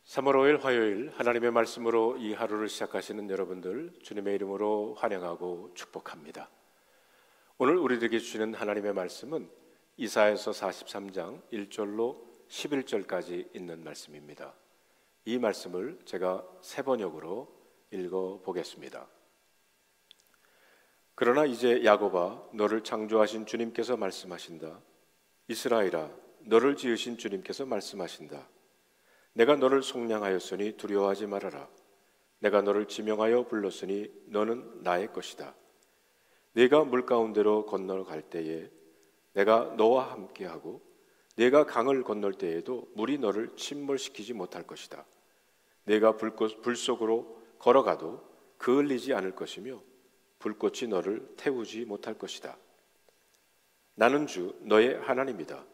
(3월 5일) 화요일 하나님의 말씀으로 이 하루를 시작하시는 여러분들 주님의 이름으로 환영하고 축복합니다. 오늘 우리들에게 주시는 하나님의 말씀은 이사야서 43장 1절로 11절까지 있는 말씀입니다. 이 말씀을 제가 새 번역으로 읽어보겠습니다. 그러나 이제 야곱아, 너를 창조하신 주님께서 말씀하신다. 이스라엘아, 너를 지으신 주님께서 말씀하신다. 내가 너를 속량하였으니 두려워하지 말아라. 내가 너를 지명하여 불렀으니 너는 나의 것이다. 네가 물 가운데로 건너갈 때에 내가 너와 함께하고 네가 강을 건널 때에도 물이 너를 침몰시키지 못할 것이다. 네가 불 속으로 걸어가도 그을리지 않을 것이며 불꽃이 너를 태우지 못할 것이다. 나는 주 너의 하나님이다.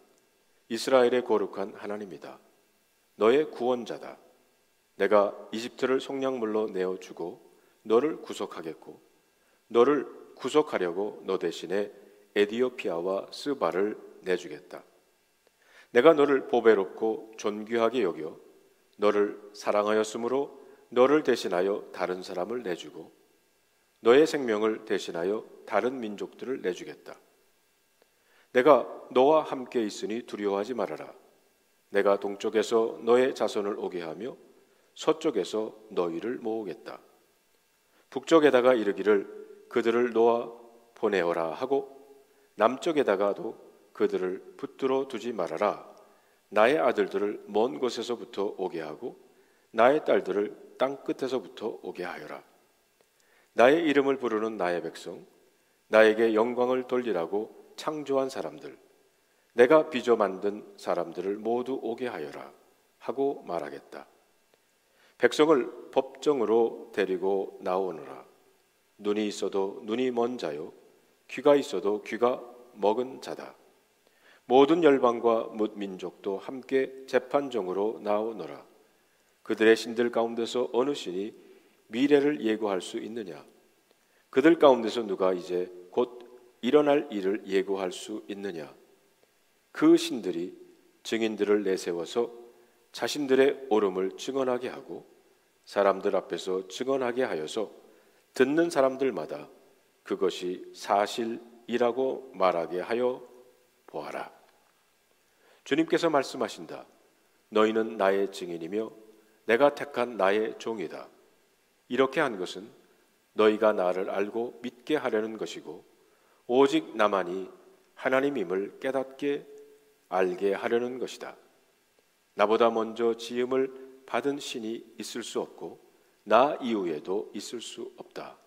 이스라엘의 거룩한 하나님이다. 너의 구원자다. 내가 이집트를 속량물로 내어주고 너를 구속하겠고 너를 구속하려고 너 대신에 에디오피아와 스바를 내주겠다. 내가 너를 보배롭고 존귀하게 여겨 너를 사랑하였으므로 너를 대신하여 다른 사람을 내주고 너의 생명을 대신하여 다른 민족들을 내주겠다. 내가 너와 함께 있으니 두려워하지 말아라. 내가 동쪽에서 너의 자손을 오게 하며 서쪽에서 너희를 모으겠다. 북쪽에다가 이르기를 그들을 놓아 보내어라 하고 남쪽에다가도 그들을 붙들어 두지 말아라. 나의 아들들을 먼 곳에서부터 오게 하고 나의 딸들을 땅 끝에서부터 오게 하여라. 나의 이름을 부르는 나의 백성, 나에게 영광을 돌리라고 창조한 사람들, 내가 빚어 만든 사람들을 모두 오게 하여라 하고 말하겠다. 백성을 법정으로 데리고 나오너라. 눈이 있어도 눈이 먼 자요, 귀가 있어도 귀가 먹은 자다. 모든 열방과 뭇 민족도 함께 재판정으로 나오너라. 그들의 신들 가운데서 어느 신이 미래를 예고할 수 있느냐? 그들 가운데서 누가 이제 곧 일어날 일을 예고할 수 있느냐? 그 신들이 증인들을 내세워서 자신들의 옳음을 증언하게 하고 사람들 앞에서 증언하게 하여서 듣는 사람들마다 그것이 사실이라고 말하게 하여 보아라. 주님께서 말씀하신다. 너희는 나의 증인이며 내가 택한 나의 종이다. 이렇게 한 것은 너희가 나를 알고 믿게 하려는 것이고 오직 나만이 하나님임을 깨닫게 알게 하려는 것이다. 나보다 먼저 지음을 받은 신이 있을 수 없고 나 이후에도 있을 수 없다.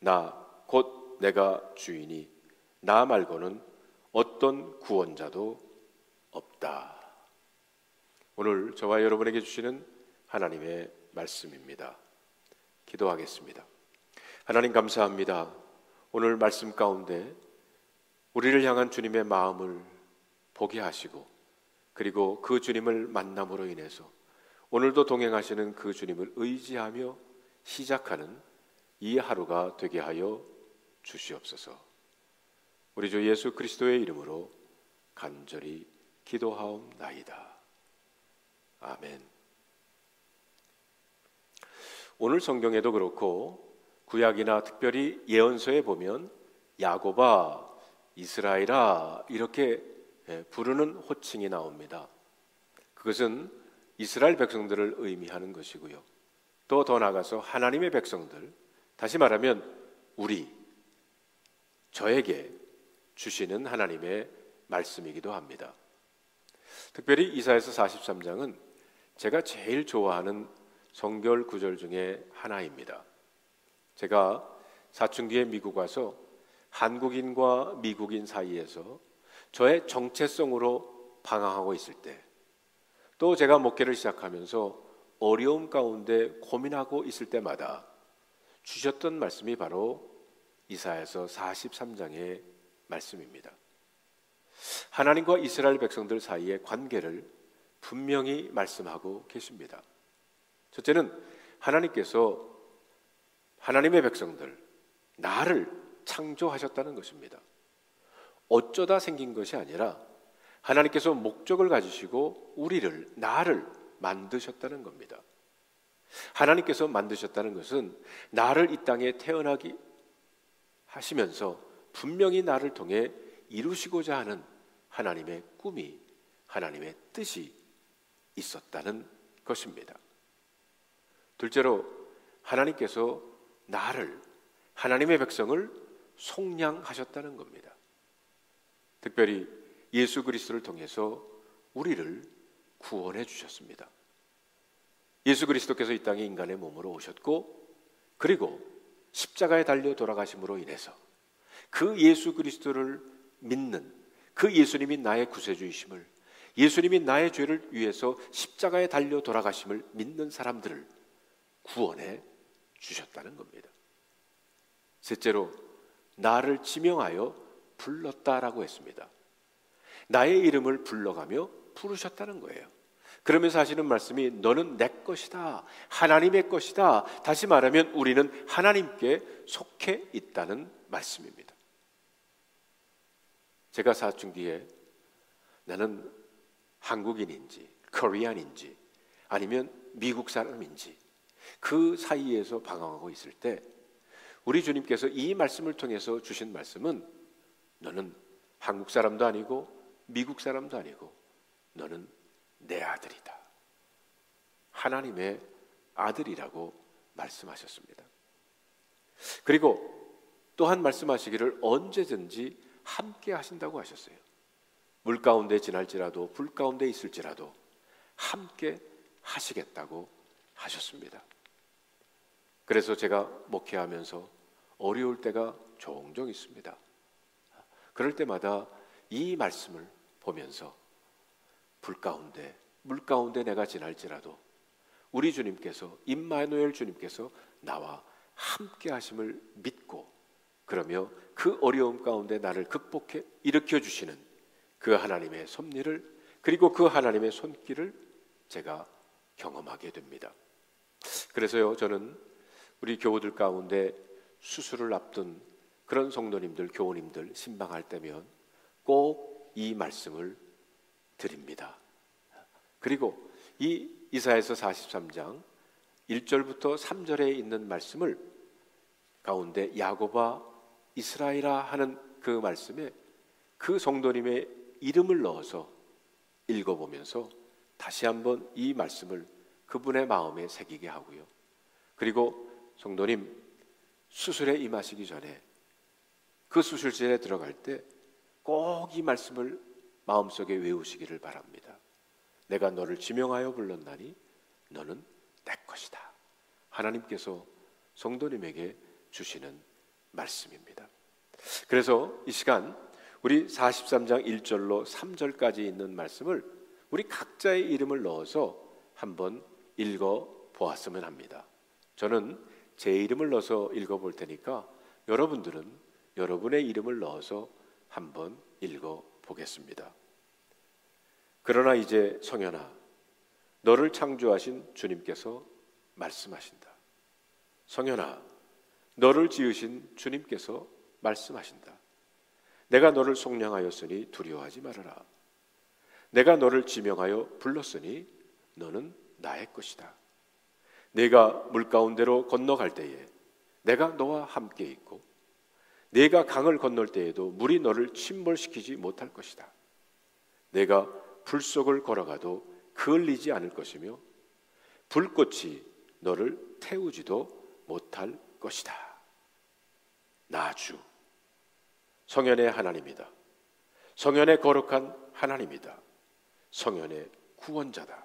나 곧 내가 주이니 나 말고는 어떤 구원자도 없다. 오늘 저와 여러분에게 주시는 하나님의 말씀입니다. 기도하겠습니다. 하나님 감사합니다. 오늘 말씀 가운데 우리를 향한 주님의 마음을 보게 하시고 그리고 그 주님을 만남으로 인해서 오늘도 동행하시는 그 주님을 의지하며 시작하는 이 하루가 되게 하여 주시옵소서. 우리 주 예수 그리스도의 이름으로 간절히 기도하옵나이다. 아멘. 오늘 성경에도 그렇고 구약이나 특별히 예언서에 보면 야곱아, 이스라엘아 이렇게 부르는 호칭이 나옵니다. 그것은 이스라엘 백성들을 의미하는 것이고요. 또 더 나아가서 하나님의 백성들, 다시 말하면 우리, 저에게 주시는 하나님의 말씀이기도 합니다. 특별히 이사야서 43장은 제가 제일 좋아하는 성결 구절 중에 하나입니다. 제가 사춘기에 미국 와서 한국인과 미국인 사이에서 저의 정체성으로 방황하고 있을 때, 또 제가 목회를 시작하면서 어려움 가운데 고민하고 있을 때마다 주셨던 말씀이 바로 이사야서 43장의 말씀입니다. 하나님과 이스라엘 백성들 사이의 관계를 분명히 말씀하고 계십니다. 첫째는 하나님께서 하나님의 백성들, 나를 창조하셨다는 것입니다. 어쩌다 생긴 것이 아니라 하나님께서 목적을 가지시고 나를 만드셨다는 겁니다. 하나님께서 만드셨다는 것은 나를 이 땅에 태어나게 하시면서 분명히 나를 통해 이루시고자 하는 하나님의 꿈이, 하나님의 뜻이 있었다는 것입니다. 둘째로 하나님께서 나를, 하나님의 백성을 속량하셨다는 겁니다. 특별히 예수 그리스도를 통해서 우리를 구원해 주셨습니다. 예수 그리스도께서 이 땅에 인간의 몸으로 오셨고, 그리고 십자가에 달려 돌아가심으로 인해서 그 예수 그리스도를 믿는, 그 예수님이 나의 구세주이심을, 예수님이 나의 죄를 위해서 십자가에 달려 돌아가심을 믿는 사람들을 구원해 주셨다는 겁니다. 셋째로 나를 지명하여 불렀다라고 했습니다. 나의 이름을 불러가며 부르셨다는 거예요. 그러면서 하시는 말씀이 너는 내 것이다, 하나님의 것이다. 다시 말하면 우리는 하나님께 속해 있다는 말씀입니다. 제가 사춘기에 나는 한국인인지 코리안인지 아니면 미국 사람인지 그 사이에서 방황하고 있을 때 우리 주님께서 이 말씀을 통해서 주신 말씀은 너는 한국 사람도 아니고 미국 사람도 아니고 너는 내 아들이다. 하나님의 아들이라고 말씀하셨습니다. 그리고 또한 말씀하시기를 언제든지 함께 하신다고 하셨어요. 물 가운데 지날지라도 불 가운데 있을지라도 함께 하시겠다고 하셨습니다. 그래서 제가 목회하면서 어려울 때가 종종 있습니다. 그럴 때마다 이 말씀을 보면서 불 가운데, 물 가운데 내가 지날지라도 우리 주님께서, 임마누엘 주님께서 나와 함께 하심을 믿고, 그러며 그 어려움 가운데 나를 극복해 일으켜 주시는 그 하나님의 섭리를, 그리고 그 하나님의 손길을 제가 경험하게 됩니다. 그래서요, 저는 우리 교우들 가운데 수술을 앞둔 그런 성도님들, 교우님들 신방할 때면 꼭 이 말씀을 드립니다. 그리고 이 이사야서 43장 1절부터 3절에 있는 말씀을 가운데 야곱아 이스라엘아 하는 그 말씀에 그 성도님의 이름을 넣어서 읽어보면서 다시 한번 이 말씀을 그분의 마음에 새기게 하고요. 그리고 성도님 수술에 임하시기 전에 그 수술실에 들어갈 때 꼭 이 말씀을 마음속에 외우시기를 바랍니다. 내가 너를 지명하여 불렀나니 너는 내 것이다. 하나님께서 성도님에게 주시는 말씀입니다. 그래서 이 시간 우리 43장 1절로 3절까지 있는 말씀을 우리 각자의 이름을 넣어서 한번 읽어보았으면 합니다. 저는 제 이름을 넣어서 읽어볼 테니까 여러분들은 여러분의 이름을 넣어서 한번 읽어보겠습니다. 그러나 이제 성현아, 너를 창조하신 주님께서 말씀하신다. 성현아, 너를 지으신 주님께서 말씀하신다. 내가 너를 속량하였으니 두려워하지 말아라. 내가 너를 지명하여 불렀으니 너는 나의 것이다. 내가 물 가운데로 건너갈 때에 내가 너와 함께 있고 내가 강을 건널 때에도 물이 너를 침몰시키지 못할 것이다. 내가 불 속을 걸어가도 그을리지 않을 것이며 불꽃이 너를 태우지도 못할 것이다. 나 주 성현의 하나님이다. 성현의 거룩한 하나님이다. 성현의 구원자다.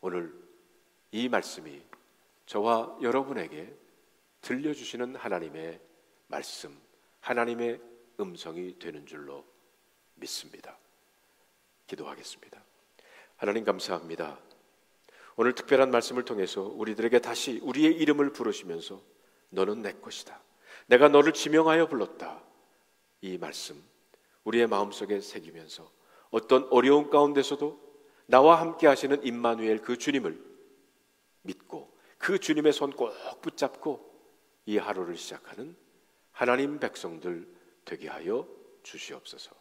오늘 이 말씀이 저와 여러분에게 들려주시는 하나님의 말씀, 하나님의 음성이 되는 줄로 믿습니다. 기도하겠습니다. 하나님 감사합니다. 오늘 특별한 말씀을 통해서 우리들에게 다시 우리의 이름을 부르시면서 너는 내 것이다. 내가 너를 지명하여 불렀다. 이 말씀 우리의 마음속에 새기면서 어떤 어려움 가운데서도 나와 함께 하시는 임마누엘 그 주님을 믿고 그 주님의 손 꼭 붙잡고 이 하루를 시작하는 하나님 백성들 되게 하여 주시옵소서.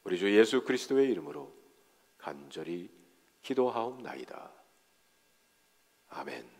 우리 주 예수 그리스도의 이름으로 간절히 기도하옵나이다. 아멘.